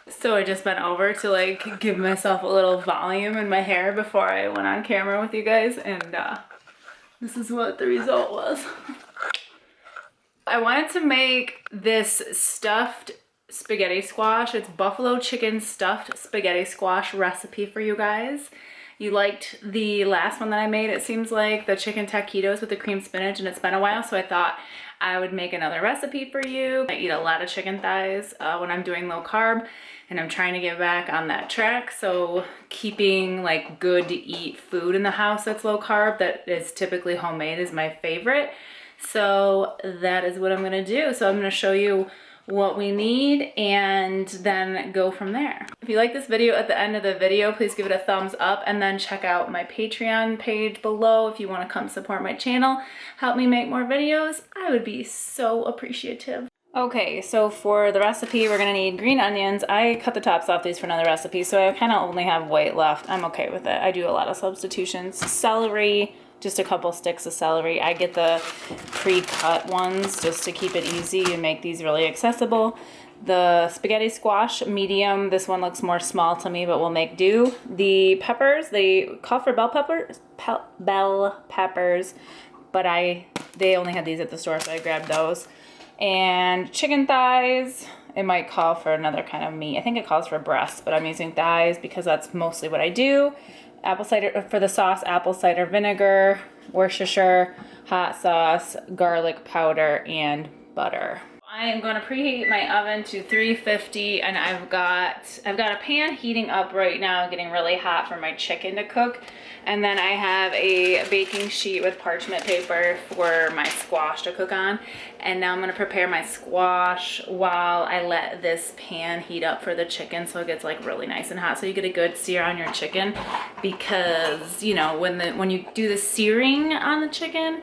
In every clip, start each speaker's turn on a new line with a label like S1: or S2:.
S1: So I just bent over to like give myself a little volume in my hair before I went on camera with you guys, and this is what the result was. I wanted to make this stuffed spaghetti squash. It's buffalo chicken stuffed spaghetti squash recipe for you guys. You liked the last one that I made, it seems like, the chicken taquitos with the cream spinach, and it's been a while, so I thought I would make another recipe for you. I eat a lot of chicken thighs when I'm doing low carb, and I'm trying to get back on that track. So keeping like good to eat food in the house that's low carb, that is typically homemade, is my favorite. So that is what I'm gonna do. So I'm gonna show you what we need and then go from there. If you like this video, at the end of the video, please give it a thumbs up, and then check out my Patreon page below if you want to come support my channel, help me make more videos. I would be so appreciative. Okay, so for the recipe, we're gonna need green onions. I cut the tops off these for another recipe, so I kind of only have white left. I'm okay with it. I do a lot of substitutions. Celery, just a couple sticks of celery. I get the pre-cut ones just to keep it easy and make these really accessible. The spaghetti squash, medium. This one looks more small to me, but we'll make do. The peppers, they call for bell peppers, but they only had these at the store, so I grabbed those. And chicken thighs. It might call for another kind of meat. I think it calls for breasts, but I'm using thighs because that's mostly what I do. Apple cider, for the sauce, apple cider vinegar, Worcestershire, hot sauce, garlic powder, and butter. I am going to preheat my oven to 350, and I've got a pan heating up right now, getting really hot for my chicken to cook. And then I have a baking sheet with parchment paper for my squash to cook on. And now I'm gonna prepare my squash while I let this pan heat up for the chicken, so it gets like really nice and hot, so you get a good sear on your chicken. Because, you know, when you do the searing on the chicken,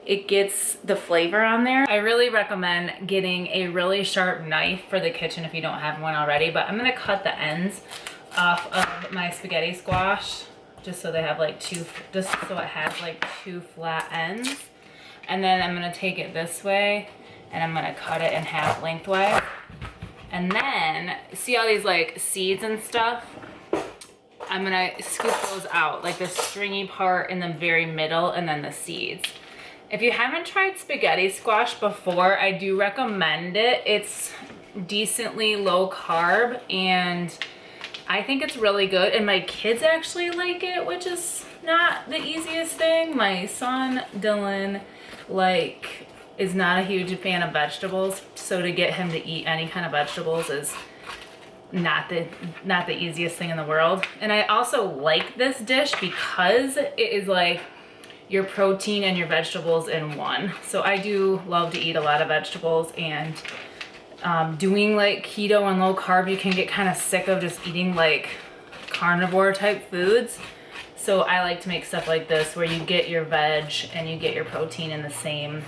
S1: it gets the flavor on there. I really recommend getting a really sharp knife for the kitchen if you don't have one already, but I'm gonna cut the ends off of my spaghetti squash just so they have like just so it has like two flat ends. And then I'm gonna take it this way and I'm gonna cut it in half lengthwise. And then, see all these like seeds and stuff? I'm gonna scoop those out, like the stringy part in the very middle and then the seeds. If you haven't tried spaghetti squash before, I do recommend it. It's decently low carb and I think it's really good, and my kids actually like it, which is not the easiest thing. My son, Dylan, is not a huge fan of vegetables, so to get him to eat any kind of vegetables is not the easiest thing in the world. And I also like this dish because it is like your protein and your vegetables in one. So I do love to eat a lot of vegetables, and doing like keto and low carb, you can get kind of sick of just eating like carnivore type foods. So I like to make stuff like this where you get your veg and you get your protein in the same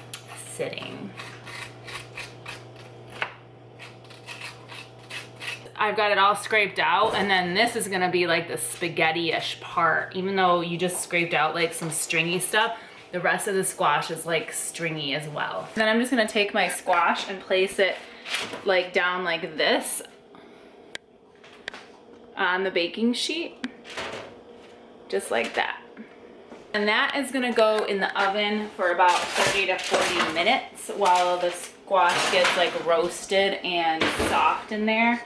S1: sitting. I've got it all scraped out, and then this is gonna be like the spaghetti-ish part. Even though you just scraped out like some stringy stuff, the rest of the squash is like stringy as well. Then I'm just gonna take my squash and place it like down like this on the baking sheet, just like that. And that is gonna go in the oven for about 30 to 40 minutes while the squash gets like roasted and soft in there.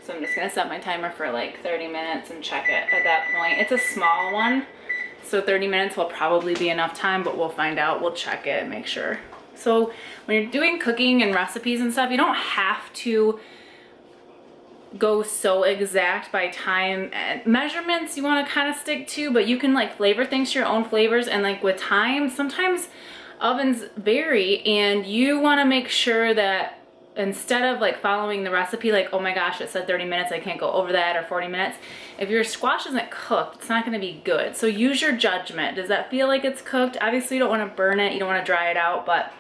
S1: So I'm just gonna set my timer for like 30 minutes and check it at that point. It's a small one, so 30 minutes will probably be enough time, but we'll find out. We'll check it and make sure. So when you're doing cooking and recipes and stuff, you don't have to go so exact by time and measurements. You want to kind of stick to, but you can like flavor things to your own flavors. And like with time, sometimes ovens vary, and you want to make sure that instead of like following the recipe, like, oh my gosh, it said 30 minutes, I can't go over that, or 40 minutes. If your squash isn't cooked, it's not going to be good. So use your judgment. Does that feel like it's cooked? Obviously you don't want to burn it, you don't want to dry it out, but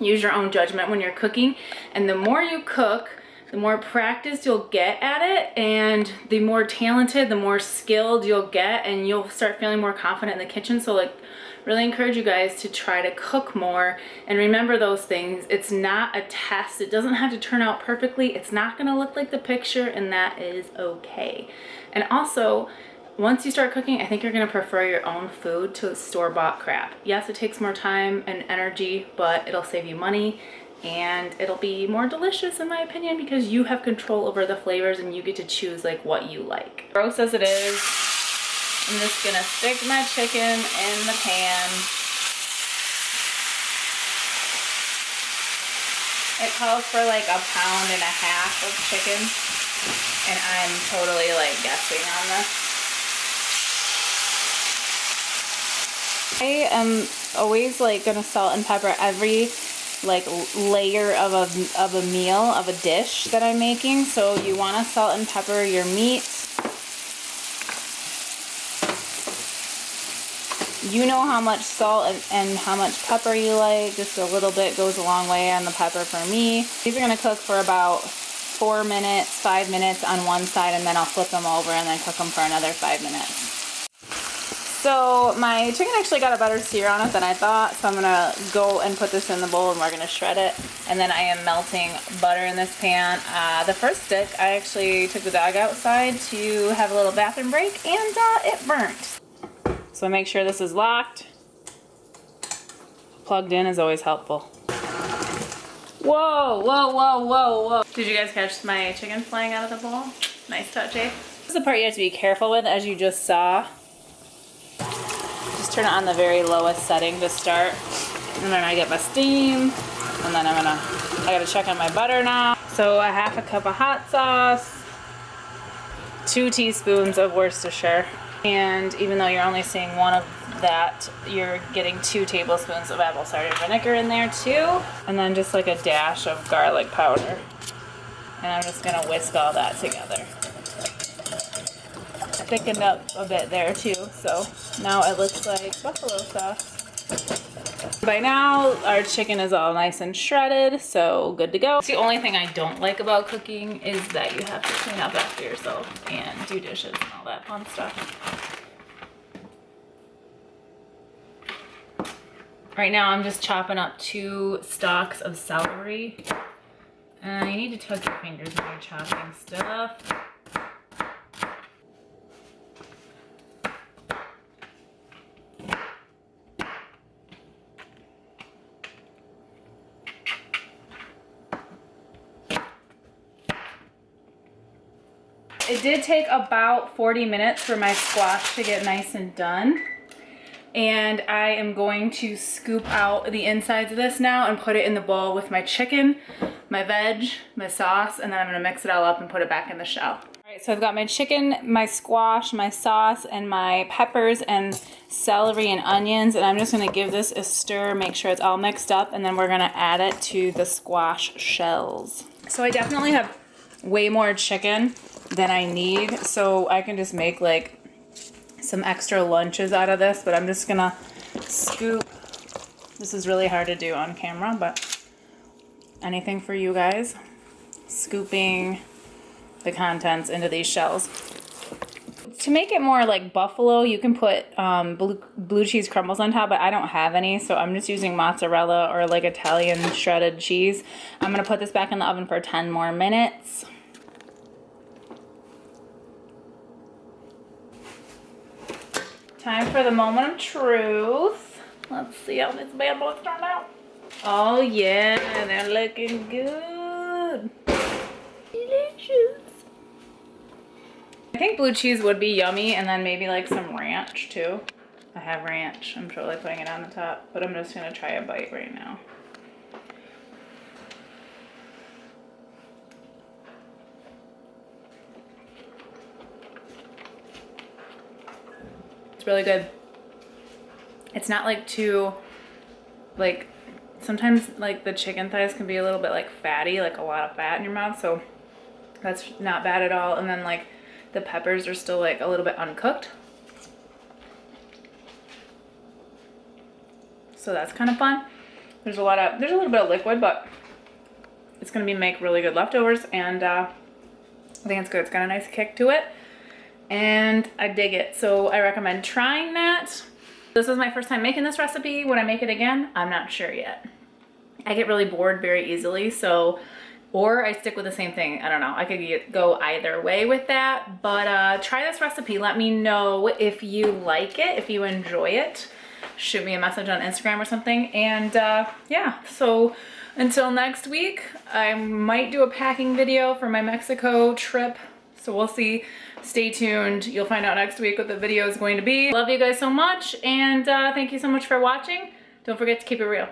S1: use your own judgment when you're cooking. And the more you cook, the more practice you'll get at it, and the more talented, the more skilled you'll get, and you'll start feeling more confident in the kitchen. So like really encourage you guys to try to cook more and remember those things. It's not a test. It doesn't have to turn out perfectly. It's not gonna look like the picture, and that is okay. And also, once you start cooking, I think you're gonna prefer your own food to store-bought crap. Yes, it takes more time and energy, but it'll save you money and it'll be more delicious in my opinion because you have control over the flavors and you get to choose like what you like. Gross as it is, I'm just gonna stick my chicken in the pan. It calls for like 1.5 pounds of chicken, and I'm totally like guessing on this. I am always like gonna salt and pepper every like layer of a meal, of a dish that I'm making. So you want to salt and pepper your meat. You know how much salt and how much pepper you like. Just a little bit goes a long way on the pepper for me. These are going to cook for about 4 minutes, 5 minutes on one side, and then I'll flip them over and then cook them for another 5 minutes. So my chicken actually got a better sear on it than I thought, so I'm gonna go and put this in the bowl and we're gonna shred it. And then I am melting butter in this pan. The first stick, I actually took the dog outside to have a little bathroom break, and it burnt. So make sure this is locked. Plugged in is always helpful. Whoa, whoa, whoa, whoa, whoa. Did you guys catch my chicken flying out of the bowl? Nice touch, eh? This is the part you have to be careful with, as you just saw. Just turn it on the very lowest setting to start. And then I get my steam. And then I gotta check on my butter now. So 1/2 cup of hot sauce. 2 teaspoons of Worcestershire. And even though you're only seeing 1 of that, you're getting 2 tablespoons of apple cider vinegar in there too. And then just like a dash of garlic powder. And I'm just gonna whisk all that together. Thickened up a bit there too, so now it looks like buffalo sauce. By now our chicken is all nice and shredded, so good to go. The only thing I don't like about cooking is that you have to clean up after yourself and do dishes and all that fun stuff. Right now I'm just chopping up 2 stalks of celery. You need to tuck your fingers when you're chopping stuff. It did take about 40 minutes for my squash to get nice and done. And I am going to scoop out the insides of this now and put it in the bowl with my chicken, my veg, my sauce, and then I'm gonna mix it all up and put it back in the shell. All right, so I've got my chicken, my squash, my sauce, and my peppers and celery and onions, and I'm just gonna give this a stir, make sure it's all mixed up, and then we're gonna add it to the squash shells. So I definitely have way more chicken than I need, so I can just make like some extra lunches out of this, but I'm just gonna scoop. This is really hard to do on camera, but anything for you guys. Scooping the contents into these shells. To make it more like buffalo, you can put blue cheese crumbles on top, but I don't have any, so I'm just using mozzarella or like Italian shredded cheese. I'm gonna put this back in the oven for 10 more minutes. Time for the moment of truth. Let's see how this bad boy's turned out. Oh yeah, they're looking good. Delicious. I think blue cheese would be yummy, and then maybe like some ranch too. I have ranch. I'm totally putting it on the top, but I'm just gonna try a bite right now. It's really good. It's not like too, like, sometimes like the chicken thighs can be a little bit like fatty, like a lot of fat in your mouth, so that's not bad at all. And then like the peppers are still like a little bit uncooked, so that's kind of fun. There's a little bit of liquid, but it's gonna make really good leftovers, and I think it's good. It's got a nice kick to it, and I dig it. So I recommend trying that. This is my first time making this recipe. Would I make it again? I'm not sure yet. I get really bored very easily, so, or I stick with the same thing. I don't know. I could go either way with that, but try this recipe. Let me know if you like it, if you enjoy it. Shoot me a message on Instagram or something. And yeah, so until next week, I might do a packing video for my Mexico trip. So we'll see. Stay tuned. You'll find out next week what the video is going to be. Love you guys so much, and thank you so much for watching. Don't forget to keep it real.